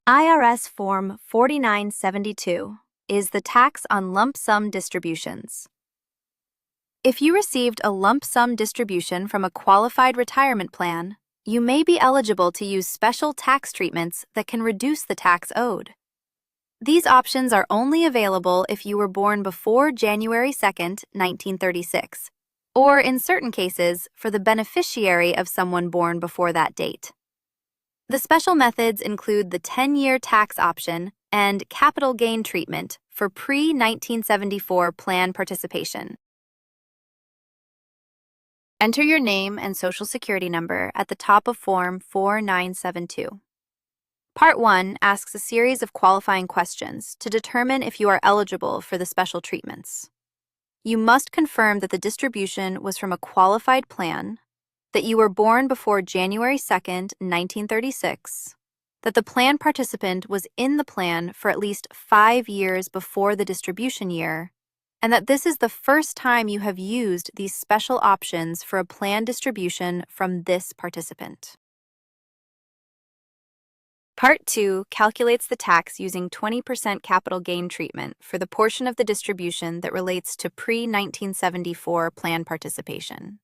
IRS Form 4972 is the tax on lump sum distributions. If you received a lump sum distribution from a qualified retirement plan, you may be eligible to use special tax treatments that can reduce the tax owed. These options are only available if you were born before January 2, 1936, or in certain cases, for the beneficiary of someone born before that date. The special methods include the 10-year tax option and capital gain treatment for pre-1974 plan participation. Enter your name and Social Security number at the top of Form 4972. Part 1 asks a series of qualifying questions to determine if you are eligible for the special treatments. You must confirm that the distribution was from a qualified plan, that you were born before January 2, 1936, that the plan participant was in the plan for at least 5 years before the distribution year, and that this is the first time you have used these special options for a plan distribution from this participant. Part 2 calculates the tax using 20% capital gain treatment for the portion of the distribution that relates to pre-1974 plan participation.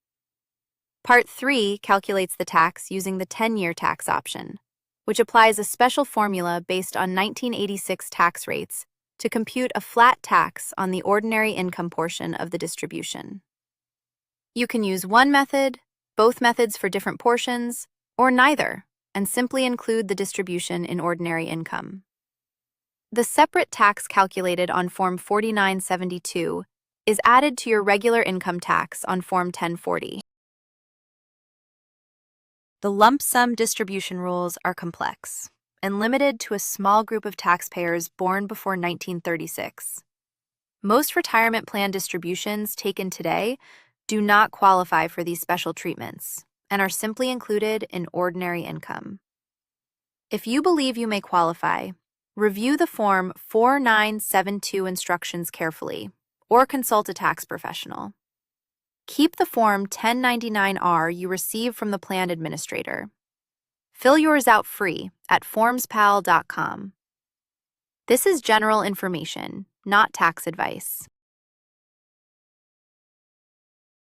Part 3 calculates the tax using the 10-year tax option, which applies a special formula based on 1986 tax rates to compute a flat tax on the ordinary income portion of the distribution. You can use one method, both methods for different portions, or neither, and simply include the distribution in ordinary income. The separate tax calculated on Form 4972 is added to your regular income tax on Form 1040. The lump sum distribution rules are complex and limited to a small group of taxpayers born before 1936. Most retirement plan distributions taken today do not qualify for these special treatments and are simply included in ordinary income. If you believe you may qualify, review the Form 4972 instructions carefully or consult a tax professional. Keep the Form 1099-R you receive from the plan administrator. Fill yours out free at FormsPal.com. This is general information, not tax advice.